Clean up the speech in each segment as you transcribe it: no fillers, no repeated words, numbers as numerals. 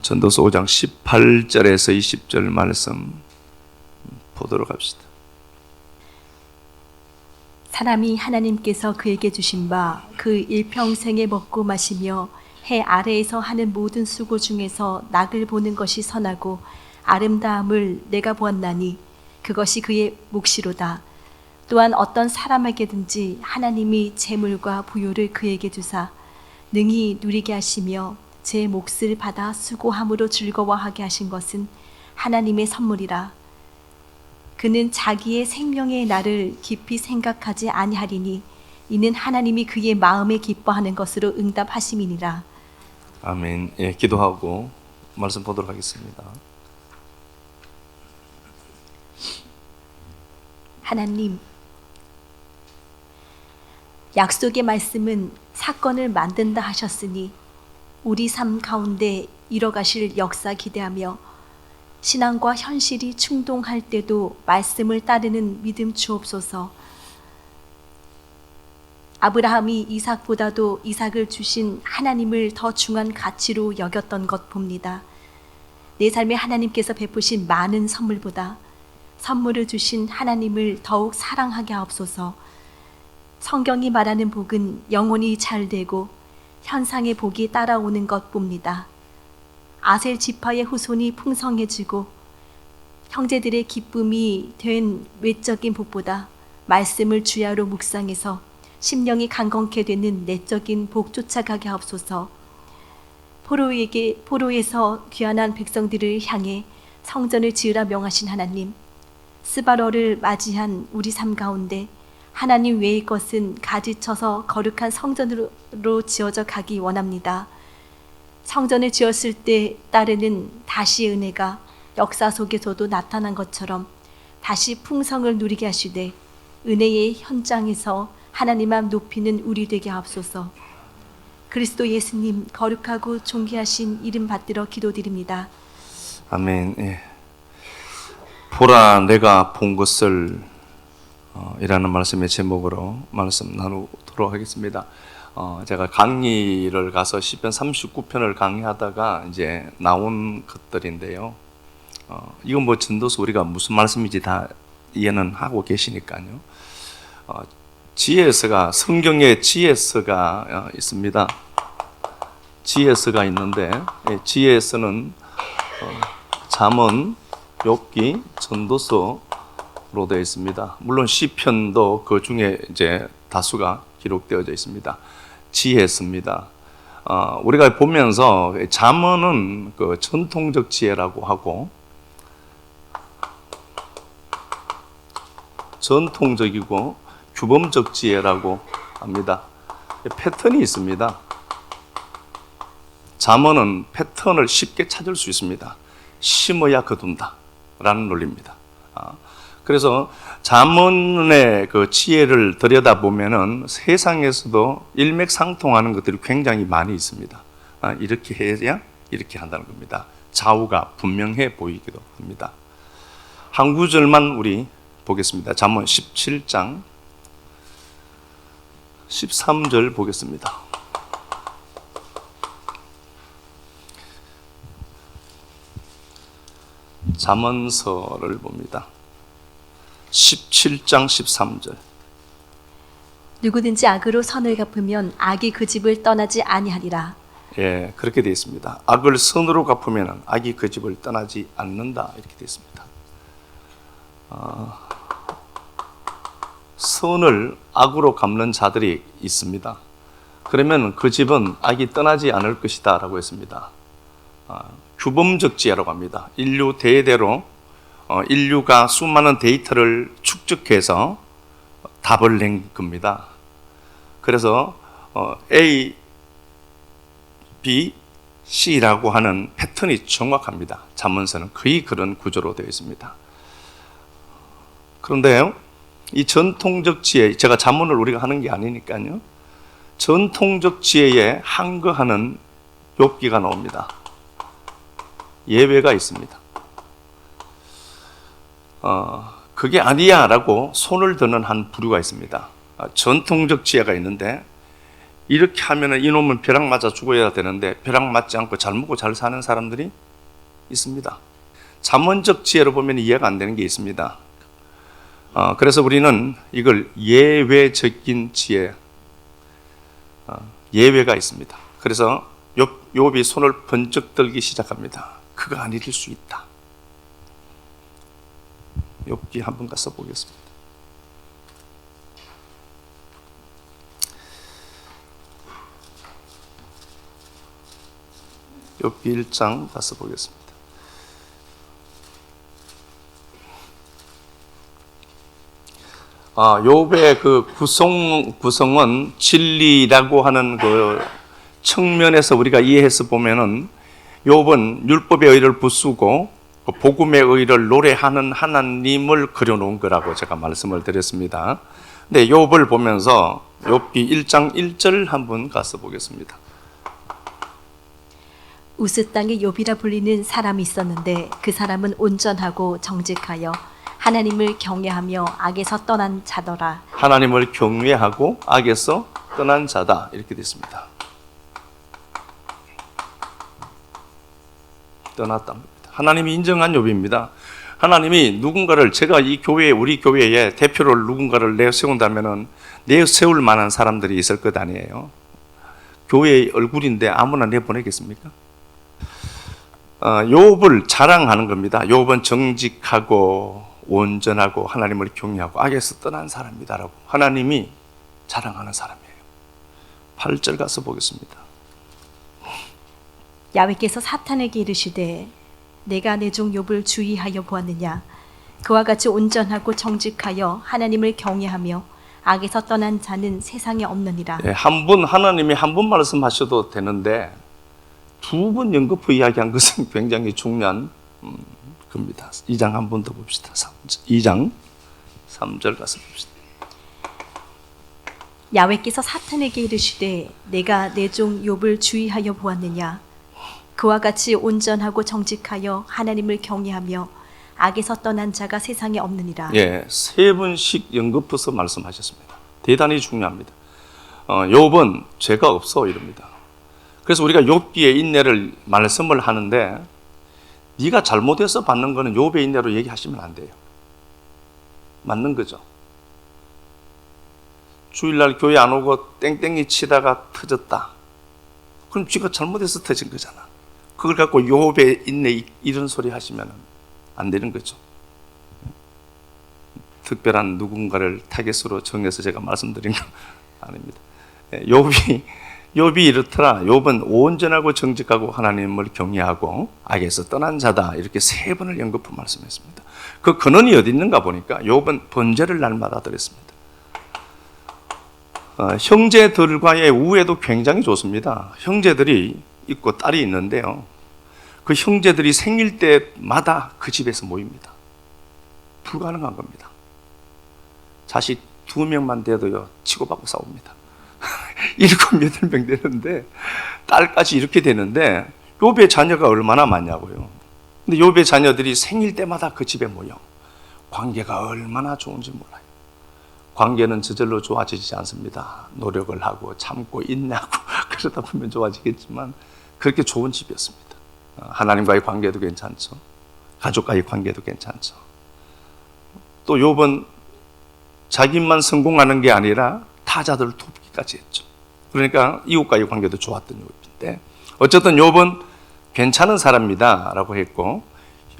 전도서 5장 18절에서 20절 말씀 보도록 합시다. 사람이 하나님께서 그에게 주신 바 그 일평생에 먹고 마시며 해 아래에서 하는 모든 수고 중에서 낙을 보는 것이 선하고 아름다움을 내가 보았나니 그것이 그의 몫이로다. 또한 어떤 사람에게든지 하나님이 재물과 부요를 그에게 주사 능히 누리게 하시며 제 몫을 받아 수고함으로 즐거워하게 하신 것은 하나님의 선물이라. 그는 자기의 생명의 날을 깊이 생각하지 아니하리니 이는 하나님이 그의 마음에 기뻐하는 것으로 응답하심이니라. 아멘. 예, 기도하고 말씀 보도록 하겠습니다. 하나님, 약속의 말씀은 사건을 만든다 하셨으니 우리 삶 가운데 이뤄가실 역사 기대하며 신앙과 현실이 충동할 때도 말씀을 따르는 믿음 주옵소서. 아브라함이 이삭보다도 이삭을 주신 하나님을 더 중한 가치로 여겼던 것 봅니다. 내 삶에 하나님께서 베푸신 많은 선물보다 선물을 주신 하나님을 더욱 사랑하게 하옵소서. 성경이 말하는 복은 영원히 잘 되고 현상의 복이 따라오는 것 봅니다. 아셀 지파의 후손이 풍성해지고 형제들의 기쁨이 된 외적인 복보다 말씀을 주야로 묵상해서 심령이 강건케 되는 내적인 복 쫓아가게 하옵소서. 포로에서 귀환한 백성들을 향해 성전을 지으라 명하신 하나님, 스바로를 맞이한 우리 삶 가운데 하나님 외의 것은 가지쳐서 거룩한 성전으로 지어져 가기 원합니다. 성전을 지었을 때 따르는 다시 은혜가 역사 속에서도 나타난 것처럼 다시 풍성을 누리게 하시되 은혜의 현장에서 하나님만 높이는 우리 되게 하옵소서. 그리스도 예수님 거룩하고 존귀하신 이름 받들어 기도드립니다. 아멘. 예. 보라 내가 본 것을 이라는 말씀의 제목으로 말씀 나누도록 하겠습니다. 제가 강의를 가서 시편 39편을 강의하다가 이제 나온 것들인데요. 이건 뭐 전도서 우리가 무슨 말씀인지 다 이해는 하고 계시니까요. 지혜서가 성경에 지혜서가 있습니다. 지혜서가 있는데 지혜서는 잠언, 욥기, 전도서로 되어 있습니다. 물론 시편도 그 중에 이제 다수가 기록되어져 있습니다. 지혜서입니다. 우리가 보면서 잠언은 그 전통적 지혜라고 하고 전통적이고 규범적 지혜라고 합니다. 패턴이 있습니다. 잠언은 패턴을 쉽게 찾을 수 있습니다. 심어야 거둔다 라는 논리입니다. 그래서 잠언의 그 지혜를 들여다보면은 세상에서도 일맥상통하는 것들이 굉장히 많이 있습니다. 이렇게 해야 이렇게 한다는 겁니다. 좌우가 분명해 보이기도 합니다. 한 구절만 우리 보겠습니다. 잠언 17장 13절 보겠습니다. 잠언서를 봅니다. 17장 13절. 누구든지 악으로 선을 갚으면 악이 그 집을 떠나지 아니하리라. 예, 그렇게 되어 있습니다. 악을 선으로 갚으면 악이 그 집을 떠나지 않는다 이렇게 되어 있습니다. 선을 악으로 갚는 자들이 있습니다. 그러면 그 집은 악이 떠나지 않을 것이다 라고 했습니다. 규범적 지혜라고 합니다. 인류 대대로 인류가 수많은 데이터를 축적해서 답을 낸 겁니다. 그래서 A, B, C라고 하는 패턴이 정확합니다. 잠언서는 거의 그런 구조로 되어 있습니다. 그런데요, 이 전통적 지혜, 제가 잠언을 우리가 하는 게 아니니까요. 전통적 지혜에 항거하는 욥기가 나옵니다. 예외가 있습니다. 그게 아니야 라고 손을 드는 한 부류가 있습니다. 전통적 지혜가 있는데 이렇게 하면은 이놈은 벼락 맞아 죽어야 되는데 벼락 맞지 않고 잘 먹고 잘 사는 사람들이 있습니다. 잠언적 지혜로 보면 이해가 안 되는 게 있습니다. 그래서 우리는 이걸 예외적인 지혜, 예외가 있습니다. 그래서 욥이 손을 번쩍 들기 시작합니다. 그가 아닐 수 있다. 욥기 한번 가서 보겠습니다. 욥기 1장 가서 보겠습니다. 욥의 그 구성은 진리라고 하는 그 측면에서 우리가 이해해서 보면은 욥은 율법의 의를 부수고 복음의 의를 노래하는 하나님을 그려놓은 거라고 제가 말씀을 드렸습니다. 근데 욥을 보면서 욥기 1장 1절 한번 가서 보겠습니다. 우스 땅에 욥이라 불리는 사람이 있었는데 그 사람은 온전하고 정직하여 하나님을 경외하며 악에서 떠난 자더라. 하나님을 경외하고 악에서 떠난 자다 이렇게 됐습니다. 떠났답니다. 하나님이 인정한 욥입니다. 하나님이 누군가를 제가 이 교회 우리 교회에 대표를 누군가를 내세운다면은 내세울 만한 사람들이 있을 것 아니에요. 교회의 얼굴인데 아무나 내보내겠습니까? 욥을 자랑하는 겁니다. 욥은 정직하고 온전하고 하나님을 경외하고 악에서 떠난 사람이다라고 하나님이 자랑하는 사람이에요. 8절 가서 보겠습니다. 야훼께서 사탄에게 이르시되 내가 내 종 욥을 주의하여 보았느냐 그와 같이 온전하고 정직하여 하나님을 경외하며 악에서 떠난 자는 세상에 없느니라. 하나님이 한 번 말씀하셔도 되는데 두 번 연거푸 이야기한 것은 굉장히 중요한 겁니다. 2장 한 번 더 봅시다. 2장 3절 가서 봅시다. 야훼께서 사탄에게 이르시되 내가 내 종 욥을 주의하여 보았느냐 그와 같이 온전하고 정직하여 하나님을 경외하며 악에서 떠난 자가 세상에 없느니라. 세 번씩 연거푸서 말씀하셨습니다. 대단히 중요합니다. 욥은 죄가 없어 이럽니다. 그래서 우리가 욥기의 인내를 말씀을 하는데 네가 잘못해서 받는 거는 욥의 인내로 얘기하시면 안 돼요. 맞는 거죠. 주일날 교회 안 오고 땡땡이 치다가 터졌다. 그럼 쥐가 잘못해서 터진 거잖아. 그걸 갖고 욥의 인내 이런 소리 하시면 안 되는 거죠. 특별한 누군가를 타겟으로 정해서 제가 말씀드린 건 아닙니다. 욥이 이렇더라. 욥은 온전하고 정직하고 하나님을 경외하고 악에서 떠난 자다. 이렇게 세 번을 연거푸 말씀했습니다. 그 근원이 어디 있는가 보니까 욥은 번제를 날마다 드렸습니다. 형제들과의 우애도 굉장히 좋습니다. 형제들이 있고 딸이 있는데요. 그 형제들이 생일 때마다 그 집에서 모입니다. 불가능한 겁니다. 자식 2명만 돼도요 치고받고 싸웁니다. 7, 8명 되는데 딸까지 이렇게 되는데 욥의 자녀가 얼마나 많냐고요. 근데 욥의 자녀들이 생일 때마다 그 집에 모여 관계가 얼마나 좋은지 몰라요. 관계는 저절로 좋아지지 않습니다. 노력을 하고 참고 인내하고 그러다 보면 좋아지겠지만 그렇게 좋은 집이었습니다. 하나님과의 관계도 괜찮죠. 가족과의 관계도 괜찮죠. 또 욥은 자기만 성공하는 게 아니라 타자들을 돕기까지 했죠. 그러니까 이웃과의 관계도 좋았던 욥인데 어쨌든 욥은 괜찮은 사람이다 라고 했고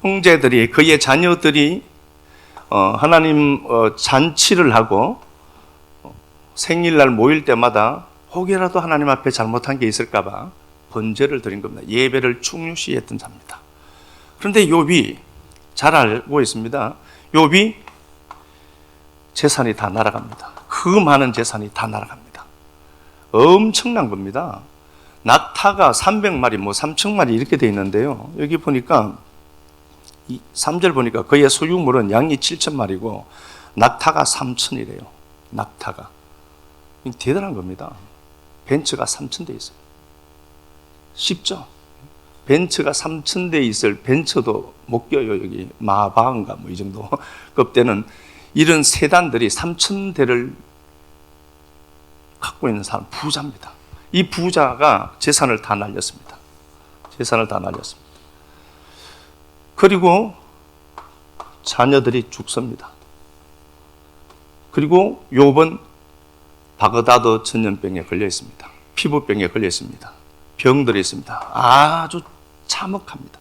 형제들이 그의 자녀들이 하나님 잔치를 하고 생일날 모일 때마다 혹여라도 하나님 앞에 잘못한 게 있을까 봐 번제를 드린 겁니다. 예배를 충실시했던 자입니다. 그런데 욥이 잘 알고 있습니다. 욥이 재산이 다 날아갑니다. 그 많은 재산이 다 날아갑니다. 엄청난 겁니다. 낙타가 300마리, 3,000마리 이렇게 돼 있는데요. 여기 보니까 3절 보니까 그의 소유물은 양이 7,000마리고 낙타가 3,000이래요. 낙타가. 대단한 겁니다. 벤츠가 3,000대 있어요. 쉽죠? 벤츠가 3,000대 있을 벤츠도 못 껴요. 여기 마바인가 이 정도 급대는 이런 세단들이 3,000대를 갖고 있는 사람 부자입니다. 이 부자가 재산을 다 날렸습니다. 재산을 다 날렸습니다. 그리고 자녀들이 죽습니다. 그리고 욥은 바그다드 전염병에 걸려 있습니다. 피부병에 걸려 있습니다. 병들이 있습니다. 아주 참혹합니다.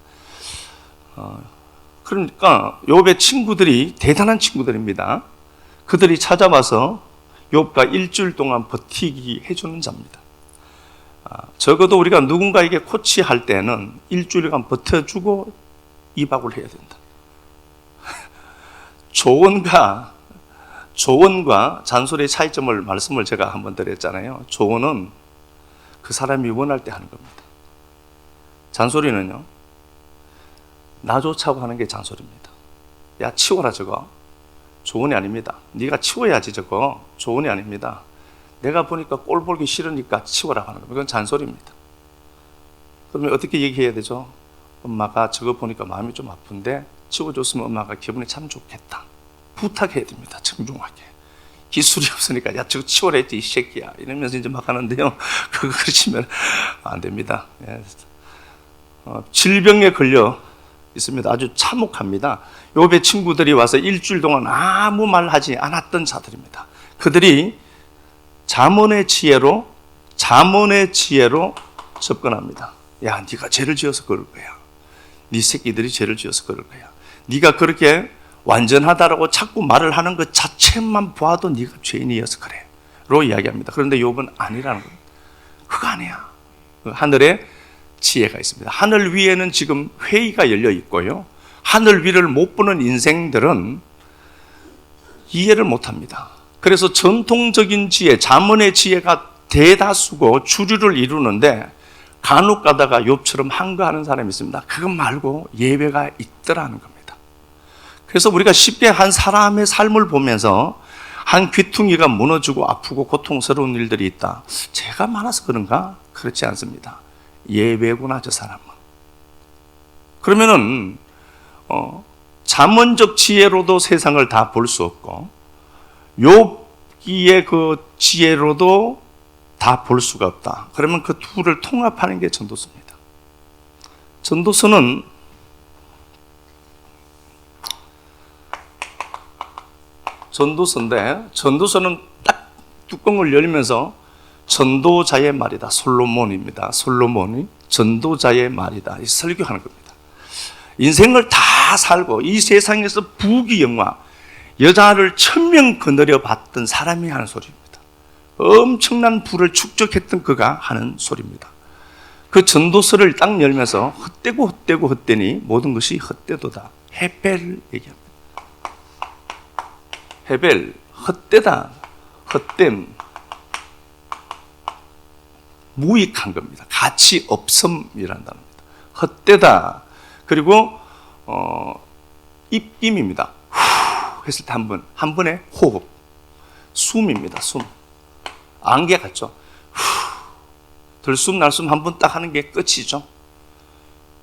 그러니까 욥의 친구들이 대단한 친구들입니다. 그들이 찾아와서 욥과 일주일 동안 버티기 해주는 자입니다. 적어도 우리가 누군가에게 코치할 때는 일주일간 버텨주고 이박을 해야 된다. 조언과 잔소리의 차이점을 말씀을 제가 한번 드렸잖아요. 조언은 그 사람이 원할 때 하는 겁니다. 잔소리는요, 나 좋자고 하는 게 잔소리입니다. 야, 치워라 저거. 조언이 아닙니다. 네가 치워야지 저거. 조언이 아닙니다. 내가 보니까 꼴 보기 싫으니까 치워라 하는 겁니다. 이건 잔소리입니다. 그러면 어떻게 얘기해야 되죠? 엄마가 저거 보니까 마음이 좀 아픈데 치워줬으면 엄마가 기분이 참 좋겠다. 부탁해야 됩니다. 정중하게. 기술이 없으니까 야 저거 치워라 했지 이 새끼야 이러면서 이제 막 하는데요. 그거 그러시면 안 됩니다. 예. 질병에 걸려 있습니다. 아주 참혹합니다. 욥의 친구들이 와서 일주일 동안 아무 말 하지 않았던 자들입니다. 그들이 잠언의 지혜로 접근합니다. 야, 네가 죄를 지어서 그럴 거야. 네 새끼들이 죄를 지어서 그럴 거야. 네가 그렇게 완전하다라고 자꾸 말을 하는 것 자체만 봐도 네가 죄인이어서 그래. 로 이야기합니다. 그런데 욥은 아니라는 겁니다. 그거 아니야. 하늘에 지혜가 있습니다. 하늘 위에는 지금 회의가 열려 있고요. 하늘 위를 못 보는 인생들은 이해를 못 합니다. 그래서 전통적인 지혜, 잠언의 지혜가 대다수고 주류를 이루는데 간혹 가다가 욥처럼 한거하는 사람이 있습니다. 그것 말고 예외가 있더라는 겁니다. 그래서 우리가 쉽게 한 사람의 삶을 보면서 한 귀퉁이가 무너지고 아프고 고통스러운 일들이 있다. 죄가 많아서 그런가? 그렇지 않습니다. 예외구나 저 사람은. 그러면은 잠언적 지혜로도 세상을 다 볼 수 없고 욥기의 그 지혜로도 다 볼 수가 없다. 그러면 그 둘을 통합하는 게 전도서입니다. 전도서인데 전도서는 딱 뚜껑을 열면서 전도자의 말이다. 솔로몬입니다. 솔로몬이 전도자의 말이다. 이 설교하는 겁니다. 인생을 다 살고 이 세상에서 부귀영화, 여자를 1000명 거느려 봤던 사람이 하는 소리입니다. 엄청난 부를 축적했던 그가 하는 소리입니다. 그 전도서를 딱 열면서 헛되니 모든 것이 헛되도다. 헤벨 얘기합니다. 헤벨, 헛되다, 헛됨, 무익한 겁니다. 가치 없음이라는 단어입니다. 헛되다. 그리고 입김입니다. 후 했을 때 한 번에 호흡, 숨입니다. 숨. 안개 같죠? 후, 들숨 날숨 한 번 딱 하는 게 끝이죠.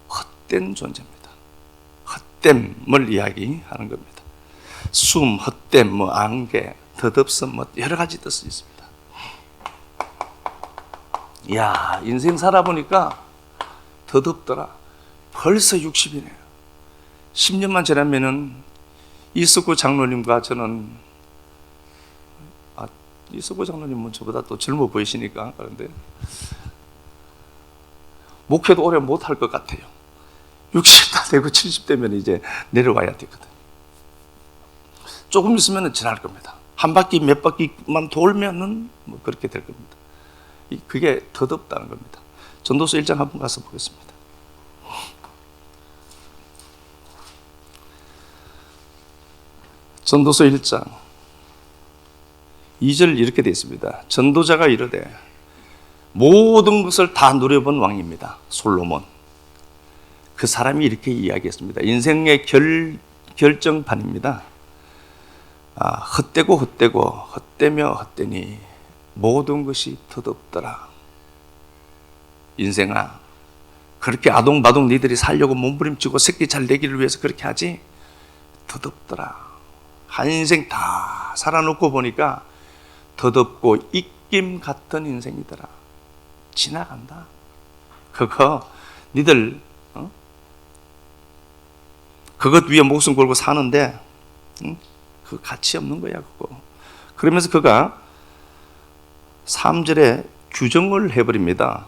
헛된 존재입니다. 헛됨을 이야기하는 겁니다. 숨, 헛됨, 안개, 덧없음, 여러 가지 뜻이 있습니다. 이야, 인생 살아보니까 덧없더라. 벌써 60이네요. 10년만 지나면은 이석구 장로님과 저는, 이석구 장로님은 저보다 또 젊어 보이시니까, 그런데 목회도 오래 못 할 것 같아요. 60다 되고 70되면 이제 내려와야 되거든요. 조금 있으면 지날 겁니다. 한 바퀴 몇 바퀴만 돌면은 뭐 그렇게 될 겁니다. 그게 덧없다는 겁니다. 전도서 1장 한번 가서 보겠습니다. 전도서 1장 2절 이렇게 되어 있습니다. 전도자가 이르되 모든 것을 다 누려본 왕입니다. 솔로몬. 그 사람이 이렇게 이야기했습니다. 인생의 결정판입니다. 헛되고 헛되며 헛되니 모든 것이 덧없더라. 인생아, 그렇게 아동바동 니들이 살려고 몸부림치고 새끼 잘 내기를 위해서 그렇게 하지? 덧없더라. 한 인생 다 살아놓고 보니까 덧없고 입김 같은 인생이더라. 지나간다. 그거 니들 그것 위에 목숨 걸고 사는데 그 가치 없는 거야 그거. 그러면서 그가 3절에 규정을 해버립니다.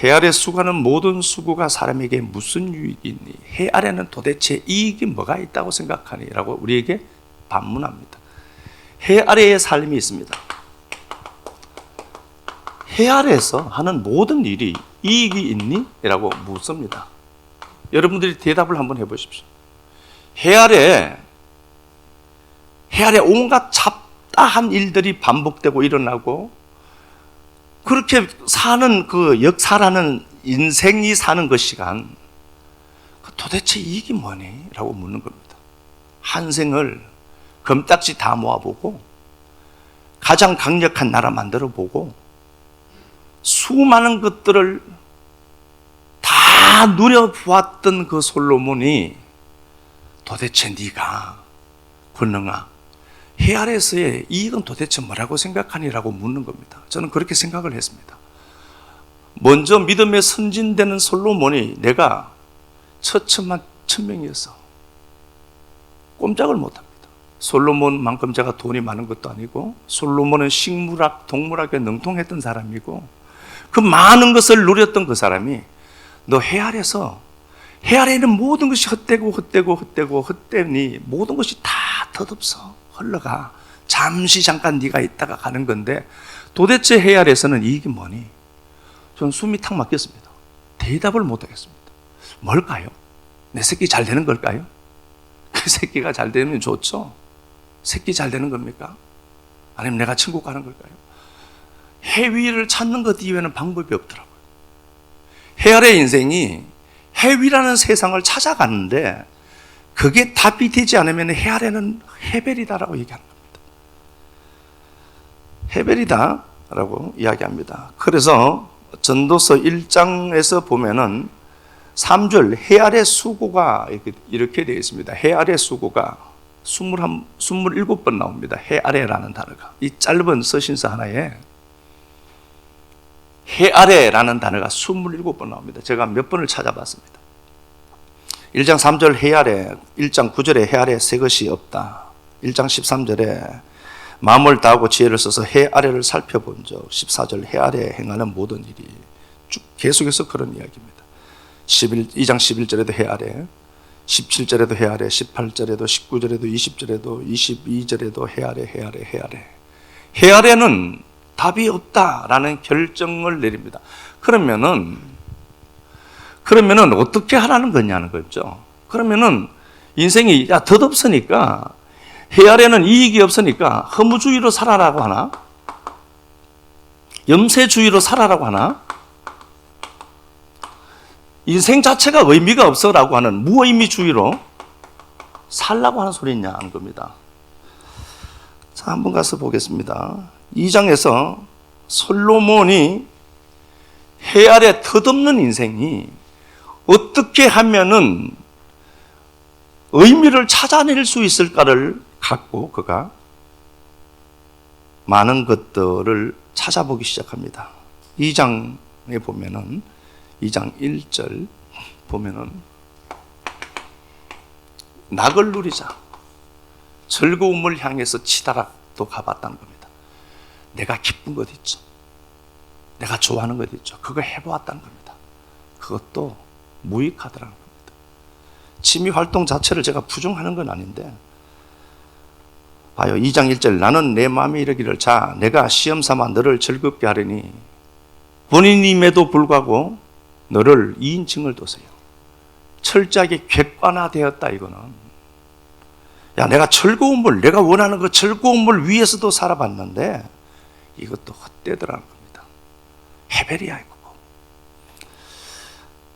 해 아래 수고하는 모든 수고가 사람에게 무슨 유익이 있니? 해 아래는 도대체 이익이 뭐가 있다고 생각하니? 라고 우리에게 반문합니다. 해 아래의 삶이 있습니다. 해 아래에서 하는 모든 일이 이익이 있니? 라고 묻습니다. 여러분들이 대답을 한번 해보십시오. 해 아래 온갖 잡다한 일들이 반복되고 일어나고 그렇게 사는 그 역사라는 인생이 사는 그 시간 도대체 이익이 뭐니? 라고 묻는 겁니다. 한 생을 금딱지 다 모아보고 가장 강력한 나라 만들어보고 수많은 것들을 다 누려보았던 그 솔로몬이 도대체 네가 권능아 해 아래에서의 이익은 도대체 뭐라고 생각하니라고 묻는 겁니다. 저는 그렇게 생각을 했습니다. 먼저 믿음의 선진되는 솔로몬이 내가 처참한 천명이어서 꼼짝을 못합니다. 솔로몬만큼 제가 돈이 많은 것도 아니고 솔로몬은 식물학, 동물학에 능통했던 사람이고 그 많은 것을 누렸던 그 사람이 너 해 아래에서 해 아래에는 모든 것이 헛되니 모든 것이 다 덧없어 흘러가. 잠시 잠깐 네가 있다가 가는 건데 도대체 해 아래에서는 이익이 뭐니? 저는 숨이 탁 막혔습니다. 대답을 못 하겠습니다. 뭘까요? 내 새끼 잘 되는 걸까요? 그 새끼가 잘 되면 좋죠. 새끼 잘 되는 겁니까? 아니면 내가 천국 가는 걸까요? 해 위를 찾는 것 이외에는 방법이 없더라고요. 해 아래 인생이 해 위라는 세상을 찾아가는데 그게 답이 되지 않으면 해 아래는 해벨이다라고 얘기하는 겁니다. 해벨이다라고 이야기합니다. 그래서 전도서 1장에서 보면은 3절 해 아래 수고가 이렇게 되어 있습니다. 해 아래 수고가 27번 나옵니다. 해 아래라는 단어가. 이 짧은 서신서 하나에 해 아래라는 단어가 27번 나옵니다. 제가 몇 번을 찾아봤습니다. 1장 3절 해 아래, 1장 9절에 해 아래 새 것이 없다. 1장 13절에 마음을 다하고 지혜를 써서 해 아래를 살펴본 적. 14절 해 아래에 행하는 모든 일이. 쭉 계속해서 그런 이야기입니다. 2장 11절에도 해 아래, 17절에도 해 아래, 18절에도, 19절에도, 20절에도, 22절에도 해 아래, 해 아래, 해 아래. 해 아래는 답이 없다라는 결정을 내립니다. 그러면은 어떻게 하라는 거냐는 거죠. 그러면은 인생이 덧없으니까 해 아래는 이익이 없으니까 허무주의로 살아라고 하나? 염세주의로 살아라고 하나? 인생 자체가 의미가 없어라고 하는 무의미주의로 살라고 하는 소리냐 하는 겁니다. 자, 한번 가서 보겠습니다. 2장에서 솔로몬이 해 아래 덧없는 인생이 어떻게 하면은 의미를 찾아낼 수 있을까를 갖고 그가 많은 것들을 찾아보기 시작합니다. 2장에 보면은 2장 1절 보면은 낙을 누리자 즐거움을 향해서 치다락도 가봤다는 겁니다. 내가 기쁜 것 있죠. 내가 좋아하는 것 있죠. 그거 해보았다는 겁니다. 그것도 무익하더라는 겁니다. 취미 활동 자체를 제가 부정하는 건 아닌데 봐요. 2장 1절 나는 내 마음에 이르기를 자 내가 시험 삼아 너를 즐겁게 하려니 본인임에도 불구하고 너를 2인칭을 둬서요. 철저하게 객관화되었다 이거는. 야 내가 즐거움을 내가 원하는 그 즐거움을 위해서도 살아봤는데 이것도 헛되더라는 겁니다. 해벨이야 이거.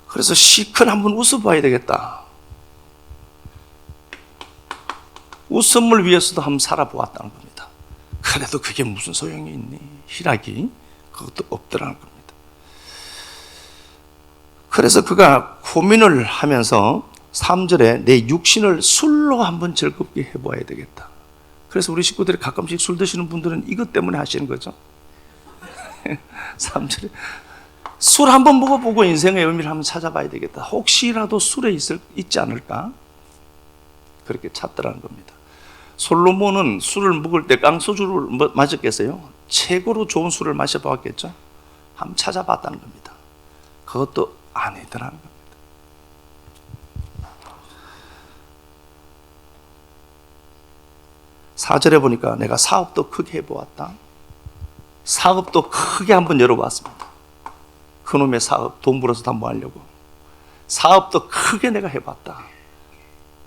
그래서 시큰 한번 웃어봐야 되겠다. 웃음을 위해서도 한번 살아보았다는 겁니다. 그래도 그게 무슨 소용이 있니? 희락이 그것도 없더라는 겁니다. 그래서 그가 고민을 하면서 3절에 내 육신을 술로 한번 즐겁게 해봐야 되겠다. 그래서 우리 식구들이 가끔씩 술 드시는 분들은 이것 때문에 하시는 거죠. 3절에 술 한번 먹어보고 인생의 의미를 한번 찾아봐야 되겠다. 혹시라도 술에 있지 않을까? 그렇게 찾더라는 겁니다. 솔로몬은 술을 먹을 때 깡소주를 마셨겠어요? 최고로 좋은 술을 마셔보았겠죠? 한번 찾아봤다는 겁니다. 그것도 아니더라는 겁니다. 4절에 보니까 내가 사업도 크게 해보았다. 사업도 크게 한번 열어봤습니다. 그놈의 사업 돈 벌어서 다 뭐 하려고. 사업도 크게 내가 해봤다.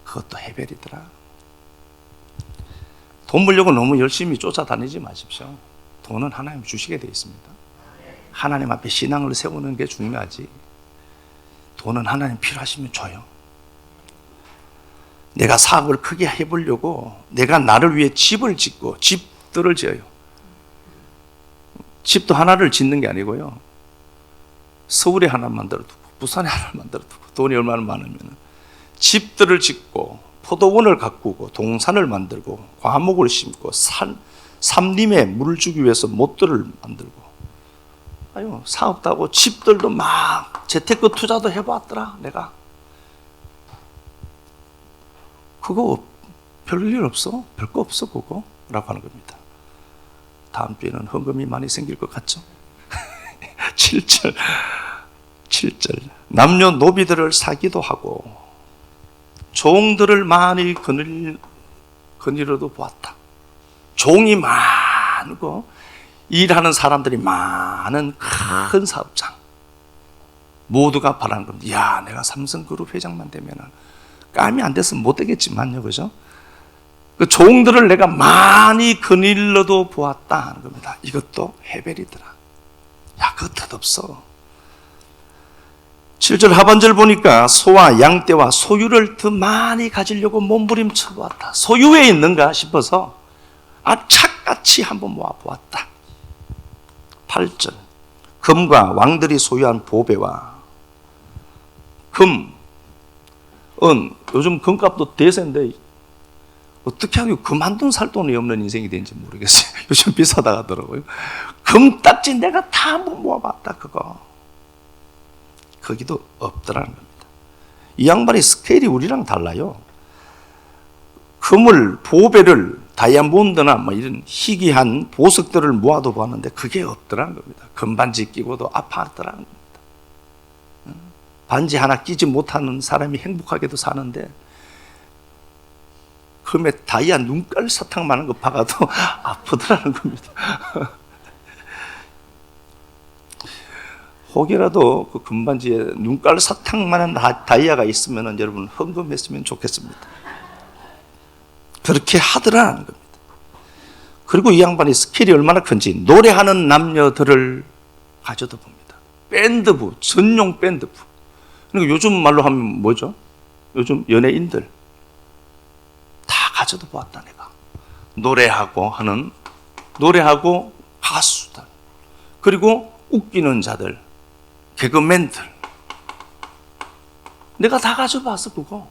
그것도 해벨이더라. 돈 벌려고 너무 열심히 쫓아다니지 마십시오. 돈은 하나님 주시게 되어 있습니다. 하나님 앞에 신앙을 세우는 게 중요하지. 돈은 하나님 필요하시면 줘요. 내가 사업을 크게 해보려고 내가 나를 위해 집을 짓고 집들을 지어요. 집도 하나를 짓는 게 아니고요. 서울에 하나 만들어두고 부산에 하나 만들어두고 돈이 얼마나 많으면 집들을 짓고 포도원을 가꾸고 동산을 만들고 과목을 심고 삼림에 물을 주기 위해서 못들을 만들고 아유 사업도 하고 집들도 막 재테크 투자도 해봤더라 내가. 그거 별일 없어. 별거 없어 그거 라고 하는 겁니다. 다음 주에는 헌금이 많이 생길 것 같죠? 7절 남녀노비들을 사기도 하고 종들을 많이 거느려도 보았다. 종이 많고 일하는 사람들이 많은 큰 사업장 모두가 바라는 겁니다. 야 내가 삼성그룹 회장만 되면은 깜이 안 됐으면 못 되겠지만요, 그죠? 그 종들을 내가 많이 거닐러도 보았다 하는 겁니다. 이것도 해벨이더라. 야, 그거 덧없어. 7절 하반절 보니까 소와 양떼와 소유를 더 많이 가지려고 몸부림쳐 보았다. 소유에 있는가 싶어서 악착같이 한번 모아보았다. 8절 금과 왕들이 소유한 보배와 금, 은, 요즘 금값도 대세인데 어떻게 하면 금 한 돈 살 돈이 없는 인생이 되는지 모르겠어요. 요즘 비싸다 하더라고요. 금딱지 내가 다 한번 모아봤다 그거. 거기도 없더라는 겁니다. 이 양반의 스케일이 우리랑 달라요. 금을, 보배를, 다이아몬드나 뭐 이런 희귀한 보석들을 모아도 보았는데 그게 없더라는 겁니다. 금반지 끼고도 아파하더라는 겁니다. 반지 하나 끼지 못하는 사람이 행복하게도 사는데 금에 다이아 눈깔 사탕 많은 거 박아도 아프더라는 겁니다. 혹이라도 그 금반지에 눈깔 사탕만한 다이아가 있으면 여러분 헌금했으면 좋겠습니다. 그렇게 하더라는 겁니다. 그리고 이 양반이 스킬이 얼마나 큰지 노래하는 남녀들을 가져다 봅니다. 밴드부, 전용 밴드부. 그러니까 요즘 말로 하면 뭐죠? 요즘 연예인들 다 가져다 보았다 내가. 노래하고 가수들 그리고 웃기는 자들 개그맨들 내가 다 가져봤어 그거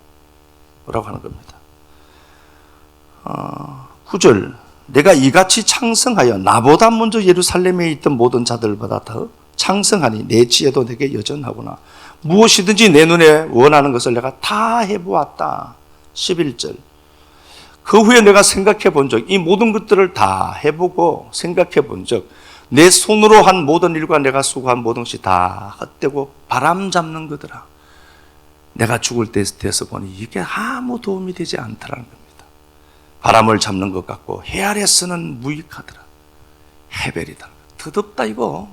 뭐라고 하는 겁니다. 9절 내가 이같이 창성하여 나보다 먼저 예루살렘에 있던 모든 자들보다 더 창성하니 내 지혜도 내게 여전하구나. 무엇이든지 내 눈에 원하는 것을 내가 다 해보았다. 11절 그 후에 내가 생각해 본 적, 이 모든 것들을 다 해보고 생각해 본 적, 내 손으로 한 모든 일과 내가 수고한 모든 것이 다 헛되고 바람 잡는 거더라. 내가 죽을 때 돼서 보니 이게 아무 도움이 되지 않더라는 겁니다. 바람을 잡는 것 같고 해 아래서는 무익하더라. 해벨이다. 더덥다 이거.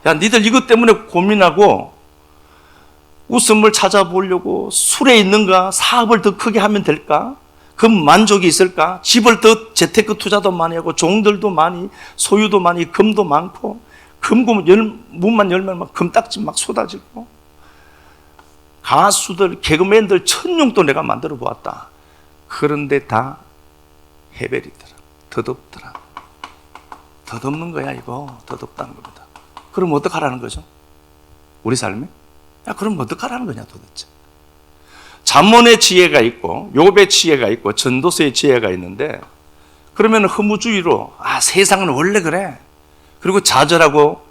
야 니들 이것 때문에 고민하고 웃음을 찾아보려고 술에 있는가? 사업을 더 크게 하면 될까? 그 만족이 있을까? 집을 더 재테크 투자도 많이 하고 종들도 많이 소유도 많이 금도 많고 문만 열면 막 금딱지 막 쏟아지고 가수들 개그맨들 천용도 내가 만들어 보았다. 그런데 다 해벨이더라. 더덥더라. 더덥는 거야 이거. 더덥다는 겁니다. 그럼 어떡하라는 거죠? 우리 삶에? 야 그럼 어떡하라는 거냐 도대체. 잠언의 지혜가 있고 욥의 지혜가 있고 전도서의 지혜가 있는데 그러면 허무주의로 세상은 원래 그래. 그리고 좌절하고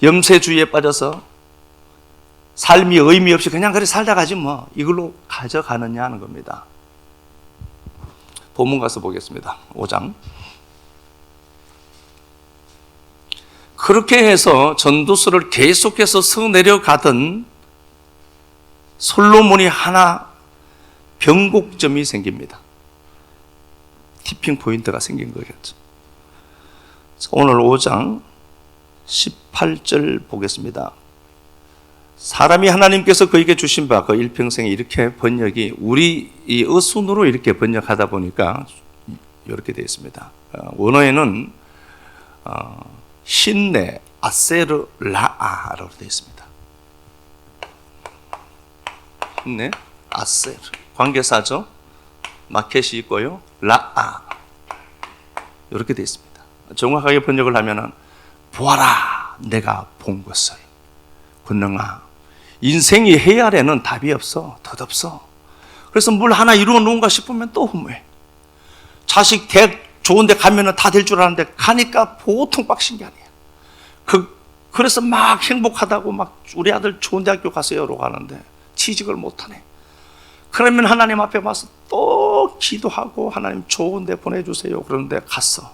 염세주의에 빠져서 삶이 의미 없이 그냥 그래 살다 가지 뭐 이걸로 가져가느냐 하는 겁니다. 본문 가서 보겠습니다. 5장. 그렇게 해서 전도서를 계속해서 써내려가던 솔로몬이 하나 변곡점이 생깁니다. 티핑 포인트가 생긴 거겠죠. 오늘 5장 18절 보겠습니다. 사람이 하나님께서 그에게 주신 바 그 일평생에 이렇게 번역이 우리 이 어순으로 이렇게 번역하다 보니까 이렇게 되어 있습니다. 원어에는 신내 아세르 라아라고 되어 있습니다. 신내 아세르 관계사죠. 마켓이 있고요. 라아 이렇게 되어 있습니다. 정확하게 번역을 하면은 보아라 내가 본 것을 권능아 인생이 해야래는 답이 없어. 덧없어. 그래서 뭘 하나 이루어 놓은가 싶으면 또 허무해. 자식 대학 좋은 데 가면은 다 될 줄 아는데 가니까 보통 빡신 게 아니야. 그래서 막 행복하다고 막 우리 아들 좋은 대학교 가세요라고 하는데 취직을 못 하네. 그러면 하나님 앞에 와서 또 기도하고 하나님 좋은 데 보내주세요. 그런데 갔어.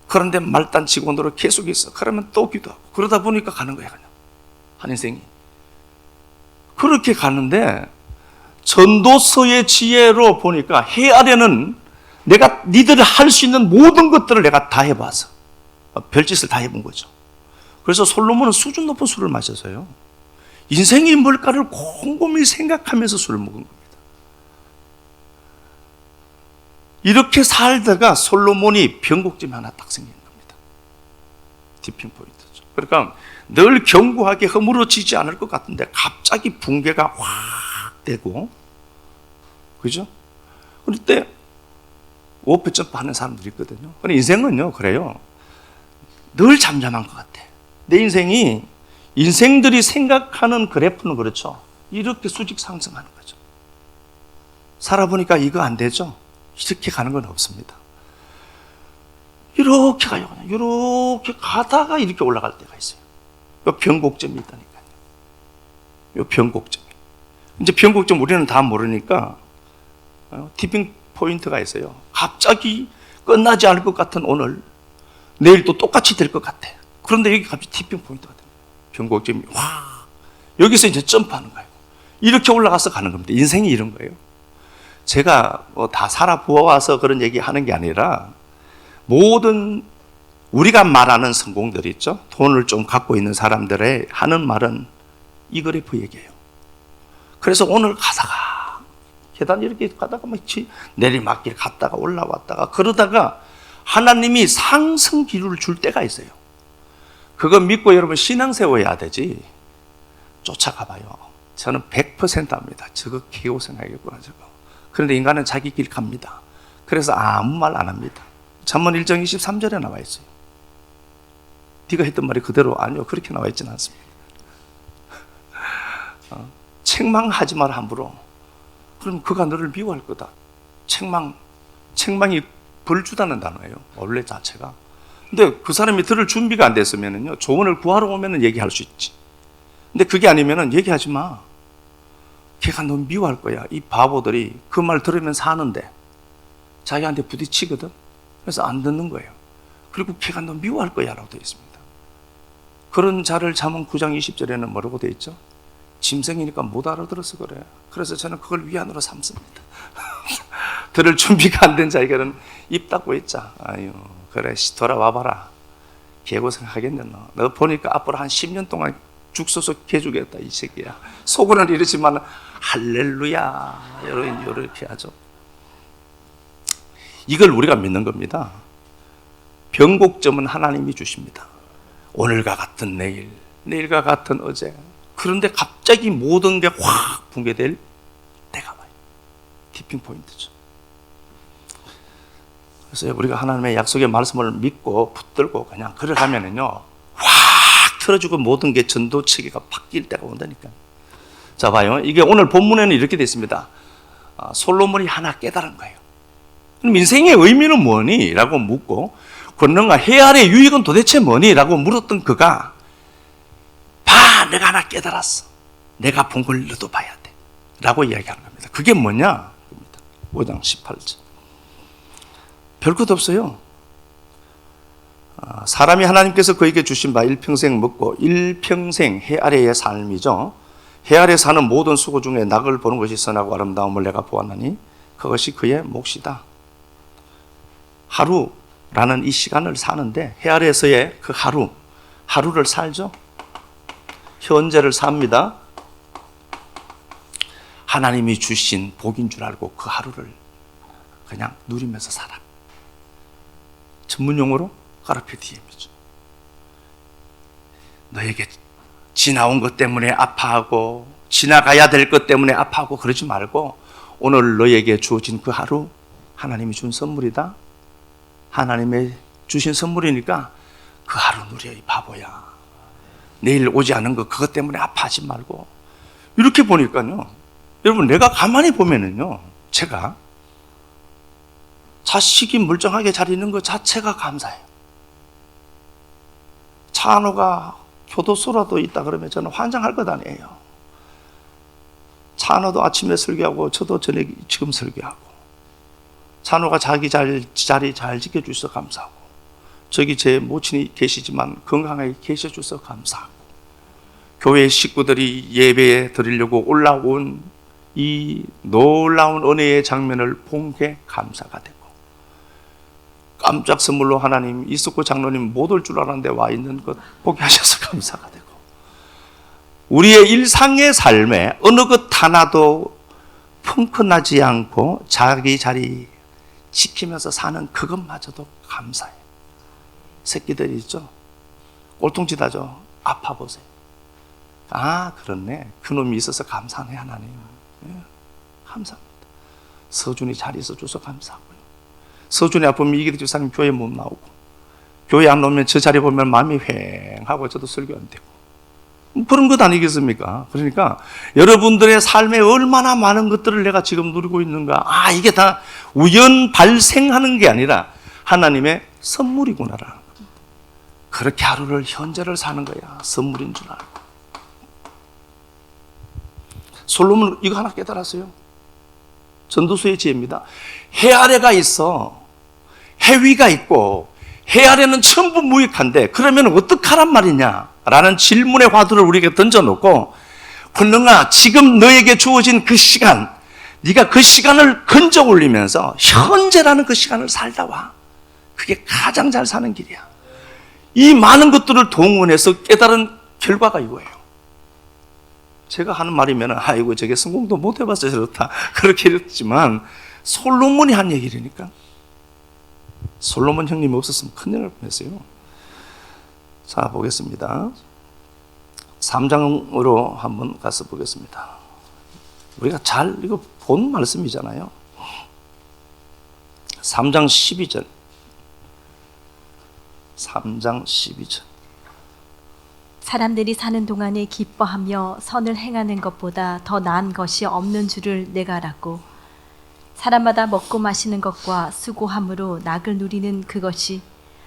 그런데 말단 직원으로 계속 있어. 그러면 또 기도하고. 그러다 보니까 가는 거야, 그냥. 한 인생이. 그렇게 가는데 전도서의 지혜로 보니까 해아래는 내가 니들이 할 수 있는 모든 것들을 내가 다 해봐서 별짓을 다 해본 거죠. 그래서 솔로몬은 수준 높은 술을 마셔서요. 인생이 뭘까를 곰곰이 생각하면서 술을 먹은 겁니다. 이렇게 살다가 솔로몬이 변곡점이 하나 딱 생긴 겁니다. 디핑 포인트죠. 그러니까 늘 견고하게 허물어지지 않을 것 같은데 갑자기 붕괴가 확 되고, 그죠? 그때 오페점프 하는 사람들이 있거든요. 근데 인생은요, 그래요. 늘 잠잠한 것 같아. 내 인생이, 인생들이 생각하는 그래프는 그렇죠. 이렇게 수직 상승하는 거죠. 살아보니까 이거 안 되죠? 이렇게 가는 건 없습니다. 이렇게 가요. 그냥. 이렇게 가다가 이렇게 올라갈 때가 있어요. 요 변곡점이 있다니까요. 요 변곡점이. 이제 변곡점 우리는 다 모르니까 티핑 포인트가 있어요. 갑자기 끝나지 않을 것 같은 오늘, 내일 또 똑같이 될 것 같아. 그런데 여기 갑자기 티핑 포인트가 됩니다. 변곡점이 와. 여기서 이제 점프하는 거예요. 이렇게 올라가서 가는 겁니다. 인생이 이런 거예요. 제가 다 살아보아서 그런 얘기 하는 게 아니라 모든 우리가 말하는 성공들 있죠. 돈을 좀 갖고 있는 사람들의 하는 말은 이 그래프 얘기예요. 그래서 오늘 가다가 계단 이렇게 가다가 막 내리막길 갔다가 올라왔다가 그러다가 하나님이 상승 기류를 줄 때가 있어요. 그거 믿고 여러분 신앙 세워야 되지. 쫓아가 봐요. 저는 100% 합니다. 저거 개고생하겠구나 저거. 그런데 인간은 자기 길 갑니다. 그래서 아무 말 안 합니다. 잠언 1장 23절에 나와 있어요. 네가 했던 말이 그대로 아니요. 그렇게 나와 있지는 않습니다. 책망하지 마라 함부로. 그럼 그가 너를 미워할 거다. 책망이 벌 주다는 단어예요. 원래 자체가. 근데 그 사람이 들을 준비가 안 됐으면요. 조언을 구하러 오면은 얘기할 수 있지. 근데 그게 아니면은 얘기하지 마. 걔가 너 미워할 거야. 이 바보들이 그 말 들으면 사는데 자기한테 부딪히거든. 그래서 안 듣는 거예요. 그리고 걔가 너 미워할 거야 라고 되어 있습니다. 그런 자를 잠언 9장 20절에는 뭐라고 되어 있죠? 짐승이니까 못 알아들어서 그래. 그래서 저는 그걸 위안으로 삼습니다. 들을 준비가 안 된 자에게는 입 닫고 있자. 아유, 그래, 돌아와봐라. 개고생 하겠냐, 너. 너 보니까 앞으로 한 10년 동안 죽소서 개주겠다, 이 새끼야. 속으로는 이러지만, 할렐루야. 이렇게 하죠. 이걸 우리가 믿는 겁니다. 변곡점은 하나님이 주십니다. 오늘과 같은 내일, 내일과 같은 어제. 그런데 갑자기 모든 게 확 붕괴될 때가 와요. 티핑 포인트죠. 그래서 우리가 하나님의 약속의 말씀을 믿고 붙들고 그냥 걸어가면은요, 확 틀어주고 모든 게 전도 체계가 바뀔 때가 온다니까. 자, 봐요. 이게 오늘 본문에는 이렇게 되어 있습니다. 솔로몬이 하나 깨달은 거예요. 그럼 인생의 의미는 뭐니? 라고 묻고, 권능과 해아의 유익은 도대체 뭐니? 라고 물었던 그가 내가 하나 깨달았어. 내가 본 걸 너도 봐야 돼. 라고 이야기하는 겁니다. 그게 뭐냐? 5장 18절. 별것 없어요. 사람이 하나님께서 그에게 주신 바 일평생 먹고 일평생 해 아래의 삶이죠. 해 아래 사는 모든 수고 중에 낙을 보는 것이 선하고 아름다움을 내가 보았나니 그것이 그의 몫이다. 하루라는 이 시간을 사는데 해 아래에서의 그 하루를 살죠. 현재를 삽니다. 하나님이 주신 복인 줄 알고 그 하루를 그냥 누리면서 살아. 전문용어로 카르페 디엠이죠. 너에게 지나온 것 때문에 아파하고 지나가야 될 것 때문에 아파하고 그러지 말고 오늘 너에게 주어진 그 하루 하나님이 준 선물이다. 하나님의 주신 선물이니까 그 하루 누려 이 바보야. 내일 오지 않은 거 그것 때문에 아파하지 말고. 이렇게 보니까요. 여러분 내가 가만히 보면은요. 제가 자식이 멀쩡하게 잘 있는 것 자체가 감사해요. 찬호가 교도소라도 있다 그러면 저는 환장할 것 아니에요. 찬호도 아침에 설교하고 저도 저녁 지금 설교하고 찬호가 자기 자리 잘 지켜주셔서 감사하고 저기 제 모친이 계시지만 건강하게 계셔줘서 감사하고 교회 식구들이 예배에 드리려고 올라온 이 놀라운 은혜의 장면을 본 게 감사가 되고 깜짝 선물로 하나님 이석구 장로님 못 올 줄 알았는데 와 있는 것 보게 하셔서 감사가 되고 우리의 일상의 삶에 어느 것 하나도 펑크나지 않고 자기 자리 지키면서 사는 그것마저도 감사해요. 새끼들이 있죠? 꼴통짓하죠? 아파보세요. 아 그렇네. 그놈이 있어서 감사하네 하나님. 예, 감사합니다. 서준이 잘 있어줘서 감사하고요. 서준이 아프면 이기대 집사님 교회 못 나오고 교회 안 오면 저 자리 보면 마음이 휑하고 저도 설교 안 되고 그런 것 아니겠습니까? 그러니까 여러분들의 삶에 얼마나 많은 것들을 내가 지금 누리고 있는가. 아 이게 다 우연 발생하는 게 아니라 하나님의 선물이구나라는 겁니다. 그렇게 하루를 현재를 사는 거야. 선물인 줄 알고. 솔로몬 이거 하나 깨달았어요. 전도서의 지혜입니다. 해 아래가 있어. 해 위가 있고 해 아래는 전부 무익한데 그러면 어떡하란 말이냐 라는 질문의 화두를 우리에게 던져놓고 권능아 지금 너에게 주어진 그 시간 네가 그 시간을 건져 올리면서 현재라는 그 시간을 살다 와. 그게 가장 잘 사는 길이야. 이 많은 것들을 동원해서 깨달은 결과가 이거예요. 제가 하는 말이면 아이고 저게 성공도 못 해봤어요 저렇다 그렇게 했지만 솔로몬이 한 얘기라니까. 솔로몬 형님이 없었으면 큰일 날 뻔했어요. 자 보겠습니다. 3장으로 한번 가서 보겠습니다. 우리가 잘 이거 본 말씀이잖아요. 3장 12절 3장 12절 사람들이 사는 동안에 기뻐하며 선을 행하는 것보다 더 나은 것이 없는 줄을 내가 알았고 사람마다 먹고 마시는 것과 수고함으로 낙을 누리는 그것이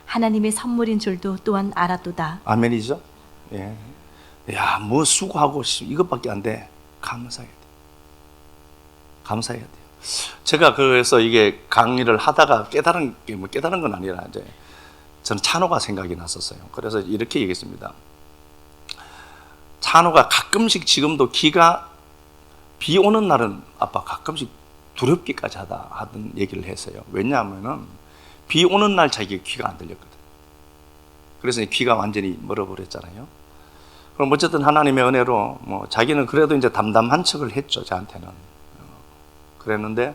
하나님의 선물인 줄도 또한 알았도다. 아멘이죠? 예. 야, 뭐 수고하고 이것밖에 안 돼. 감사해야 돼. 감사해야 돼요. 제가 그래서 이게 강의를 하다가 깨달은 게 뭐 깨달은 건 아니라 이제 저는 찬호가 생각이 났었어요. 그래서 이렇게 얘기했습니다. 찬호가 가끔씩 지금도 귀가 비 오는 날은 아빠 가끔씩 두렵기까지 하던 얘기를 했어요. 왜냐하면은 비 오는 날 자기 귀가 안 들렸거든. 그래서 귀가 완전히 멀어버렸잖아요. 그럼 어쨌든 하나님의 은혜로 뭐 자기는 그래도 이제 담담한 척을 했죠. 저한테는. 그랬는데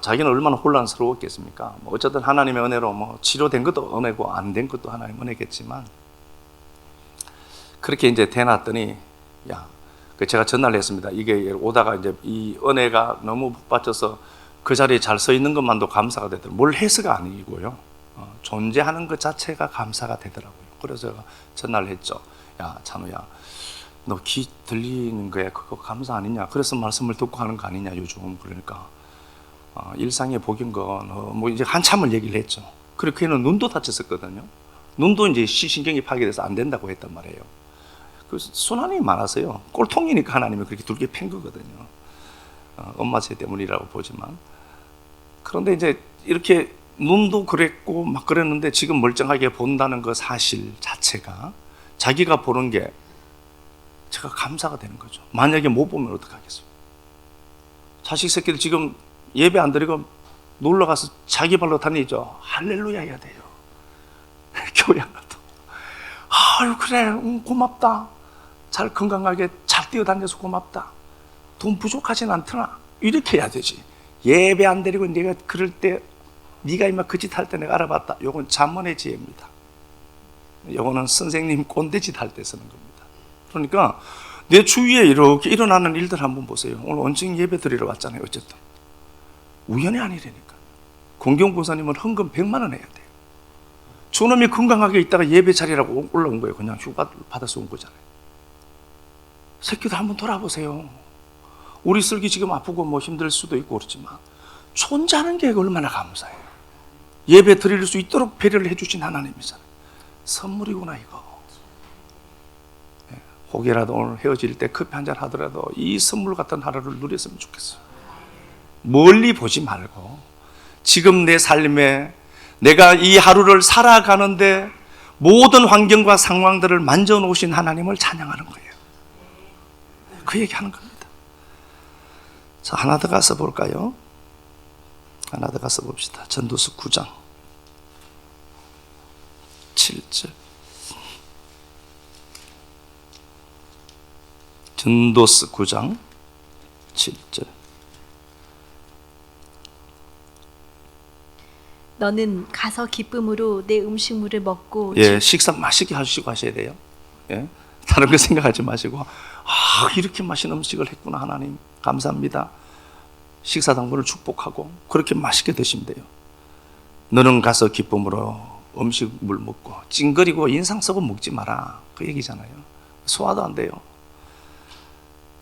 자기는 얼마나 혼란스러웠겠습니까? 뭐 어쨌든 하나님의 은혜로 뭐 치료된 것도 은혜고 안 된 것도 하나님의 은혜겠지만 그렇게 이제 대놨더니 야, 제가 전화를 했습니다. 이게 오다가 이제 이 은혜가 너무 북받쳐서 그 자리에 잘 서 있는 것만도 감사가 되더라고요. 뭘 해서가 아니고요. 존재하는 것 자체가 감사가 되더라고요. 그래서 제가 전화를 했죠. 야, 찬우야, 너 귀 들리는 거에 그거 감사 아니냐? 그래서 말씀을 듣고 하는 거 아니냐, 요즘. 그러니까 일상의 복인 건 뭐 이제 한참을 얘기를 했죠. 그리고 걔는 눈도 다쳤었거든요. 눈도 이제 시신경이 파괴돼서 안 된다고 했단 말이에요. 그 순환이 많아서요. 꼴통이니까 하나님이 그렇게 둘게 팬 거거든요. 엄마 죄 때문이라고 보지만. 그런데 이제 이렇게 눈도 그랬고 막 그랬는데 지금 멀쩡하게 본다는 그 사실 자체가 자기가 보는 게 제가 감사가 되는 거죠. 만약에 못 보면 어떡하겠어요? 자식 새끼들 지금 예배 안 드리고 놀러 가서 자기 발로 다니죠. 할렐루야 해야 돼요. 교회 안 가도. 아유, 그래, 고맙다. 잘 건강하게 잘 뛰어다녀서 고맙다. 돈 부족하진 않더나. 이렇게 해야 되지. 예배 안 드리고 네가 그럴 때 네가 이마 그 짓 할 때 내가 알아봤다. 요건 잠언의 지혜입니다. 요거는 선생님 꼰대짓 할 때 쓰는 겁니다. 그러니까 내 주위에 이렇게 일어나는 일들 한번 보세요. 오늘 원증 예배 드리러 왔잖아요. 어쨌든 우연이 아니라니까. 공경보사님은 헌금 100만 원 해야 돼요. 저놈이 건강하게 있다가 예배 자리라고 올라온 거예요. 그냥 휴가 받아서 온 거잖아요. 새끼들 한번 돌아보세요. 우리 슬기 지금 아프고 뭐 힘들 수도 있고 그렇지만 존재하는 게 얼마나 감사해요. 예배 드릴 수 있도록 배려를 해주신 하나님이잖아요. 선물이구나 이거. 혹여라도 오늘 헤어질 때 커피 한잔 하더라도 이 선물 같은 하루를 누렸으면 좋겠어요. 멀리 보지 말고 지금 내 삶에 내가 이 하루를 살아가는데 모든 환경과 상황들을 만져놓으신 하나님을 찬양하는 거예요. 그 얘기하는 겁니다. 자, 하나 더 가서 볼까요? 하나 더 가서 봅시다. 전도서 9장 7절. 전도서 9장 7절. 너는 가서 기쁨으로 내 음식물을 먹고 예, 식사 맛있게 하시고 하셔야 돼요. 예, 다른 거 생각하지 마시고 이렇게 맛있는 음식을 했구나 하나님 감사합니다. 식사 당번을 축복하고 그렇게 맛있게 드시면 돼요. 너는 가서 기쁨으로 음식물 먹고 찡그리고 인상 썩어 먹지 마라. 그 얘기잖아요. 소화도 안 돼요.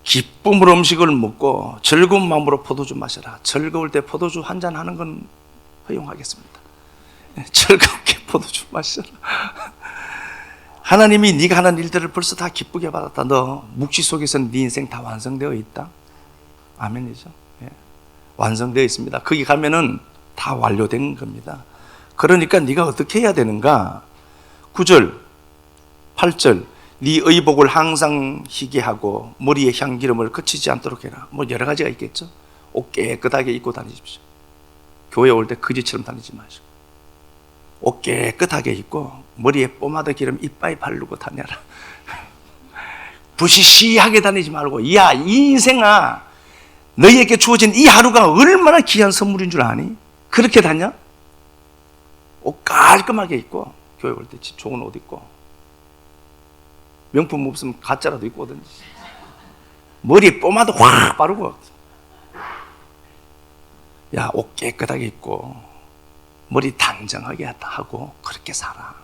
기쁨으로 음식을 먹고 즐거운 마음으로 포도주 마셔라. 즐거울 때 포도주 한잔 하는 건 허용하겠습니다. 즐겁게 포도주 마셔라. 하나님이 네가 하는 일들을 벌써 다 기쁘게 받았다. 너 묵시 속에서는 네 인생 다 완성되어 있다. 아멘이죠. 예. 완성되어 있습니다. 거기 가면은 다 완료된 겁니다. 그러니까 네가 어떻게 해야 되는가? 9절, 8절. 네 의복을 항상 희게 하고 머리에 향기름을 그치지 않도록 해라. 뭐 여러 가지가 있겠죠. 옷 깨끗하게 입고 다니십시오. 교회 올 때 거지처럼 다니지 마시고 옷 깨끗하게 입고 머리에 포마드 기름 이빨 바르고 다녀라. 부시시하게 다니지 말고 야, 이 인생아 너희에게 주어진 이 하루가 얼마나 귀한 선물인 줄 아니? 그렇게 다녀? 옷 깔끔하게 입고 교회 올 때 좋은 옷 입고 명품 없으면 가짜라도 입고 오든지 머리에 포마드 확 바르고 야, 옷 깨끗하게 입고 머리 단정하게 하고 그렇게 살아.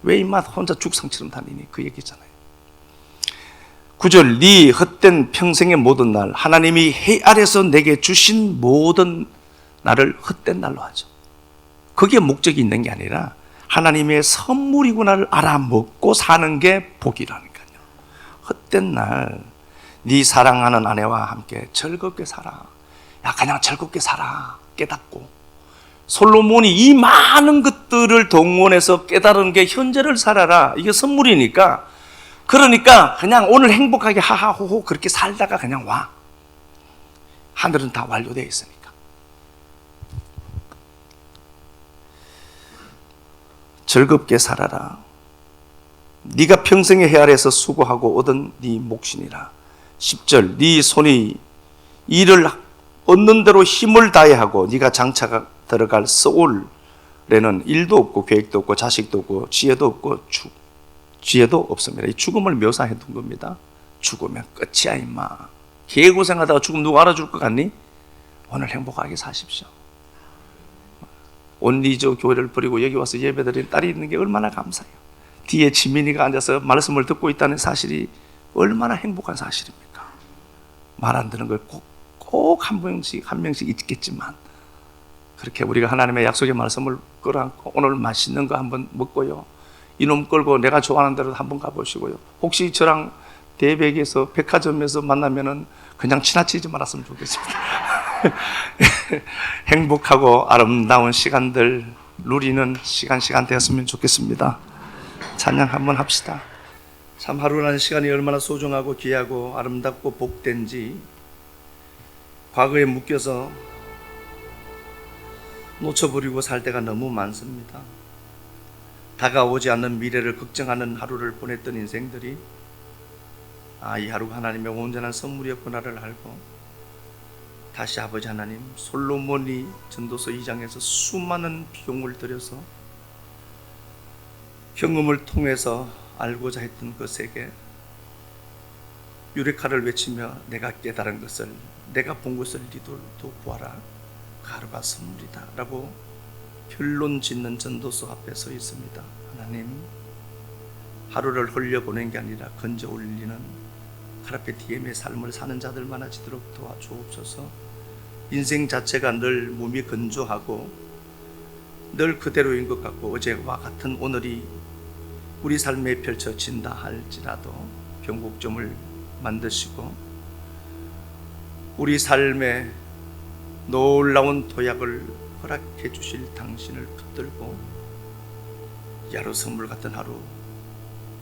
왜 임마 혼자 죽상처럼 다니니? 그 얘기잖아요. 9절, 네 헛된 평생의 모든 날 하나님이 해 아래서 내게 주신 모든 날을 헛된 날로 하죠. 그게 목적이 있는 게 아니라 하나님의 선물이구나를 알아먹고 사는 게 복이라니까요. 헛된 날 네 사랑하는 아내와 함께 즐겁게 살아. 야, 그냥 즐겁게 살아. 깨닫고. 솔로몬이 이 많은 것들을 동원해서 깨달은 게 현재를 살아라. 이게 선물이니까. 그러니까 그냥 오늘 행복하게 하하호호 그렇게 살다가 그냥 와. 하늘은 다 완료되어 있으니까. 즐겁게 살아라. 네가 평생의 해 아래에서 수고하고 얻은 네 몫이니라. 10절, 네 손이 일을 얻는 대로 힘을 다해 하고 네가 장차가 들어갈 서울에는 일도 없고 계획도 없고 자식도 없고 지혜도 없고 지혜도 없습니다. 이 죽음을 묘사해 둔 겁니다. 죽으면 끝이야 임마. 개고생하다가 죽으면 누가 알아줄 것 같니? 오늘 행복하게 사십시오. 온리저 교회를 버리고 여기 와서 예배드린 딸이 있는 게 얼마나 감사해요. 뒤에 지민이가 앉아서 말씀을 듣고 있다는 사실이 얼마나 행복한 사실입니까? 말 안 듣는 걸 꼭 한 명씩 있겠지만 그렇게 우리가 하나님의 약속의 말씀을 끌어안고 오늘 맛있는 거 한번 먹고요. 이놈 끌고 내가 좋아하는 대로 한번 가보시고요. 혹시 저랑 대백에서 백화점에서 만나면은 그냥 지나치지 말았으면 좋겠습니다. 행복하고 아름다운 시간들 누리는 시간 되었으면 좋겠습니다. 찬양 한번 합시다. 참 하루라는 시간이 얼마나 소중하고 귀하고 아름답고 복된지 과거에 묶여서 놓쳐버리고 살 때가 너무 많습니다. 다가오지 않는 미래를 걱정하는 하루를 보냈던 인생들이 이 하루가 하나님의 온전한 선물이었구나를 알고 다시 아버지 하나님, 솔로몬이 전도서 2장에서 수많은 비용을 들여서 경험을 통해서 알고자 했던 것에게 유레카를 외치며 내가 깨달은 것을, 내가 본 것을 니들도 구하라, 그 하루가 선물이다 라고 결론 짓는 전도서 앞에 서 있습니다. 하나님, 하루를 흘려보낸 게 아니라 건져 올리는 카르페 디엠의 삶을 사는 자들만 하시도록 도와주옵소서. 인생 자체가 늘 몸이 건조하고 늘 그대로인 것 같고 어제와 같은 오늘이 우리 삶에 펼쳐진다 할지라도 변곡점을 만드시고 우리 삶에 놀라운 도약을 허락해 주실 당신을 붙들고 야로 선물 같은 하루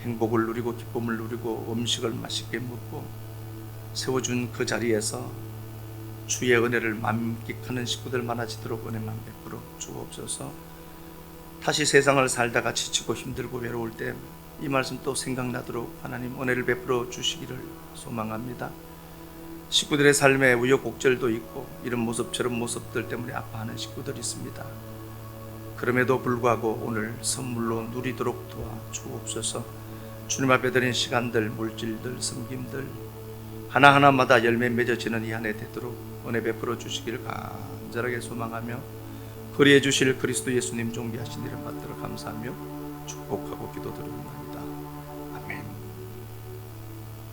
행복을 누리고 기쁨을 누리고 음식을 맛있게 먹고 세워준 그 자리에서 주의 은혜를 만끽하는 식구들 많아지도록 은혜만 베풀어 주옵소서. 다시 세상을 살다가 지치고 힘들고 외로울 때 이 말씀 또 생각나도록 하나님 은혜를 베풀어 주시기를 소망합니다. 식구들의 삶에 우여곡절도 있고 이런 모습 저런 모습들 때문에 아파하는 식구들이 있습니다. 그럼에도 불구하고 오늘 선물로 누리도록 도와주옵소서. 주님 앞에 드린 시간들, 물질들, 섬김들 하나하나마다 열매 맺어지는 이 한 해 되도록 은혜 베풀어 주시기를 간절하게 소망하며 그리해 주실 그리스도 예수님 존귀하신 이름 받들어 감사하며 축복하고 기도드립니다.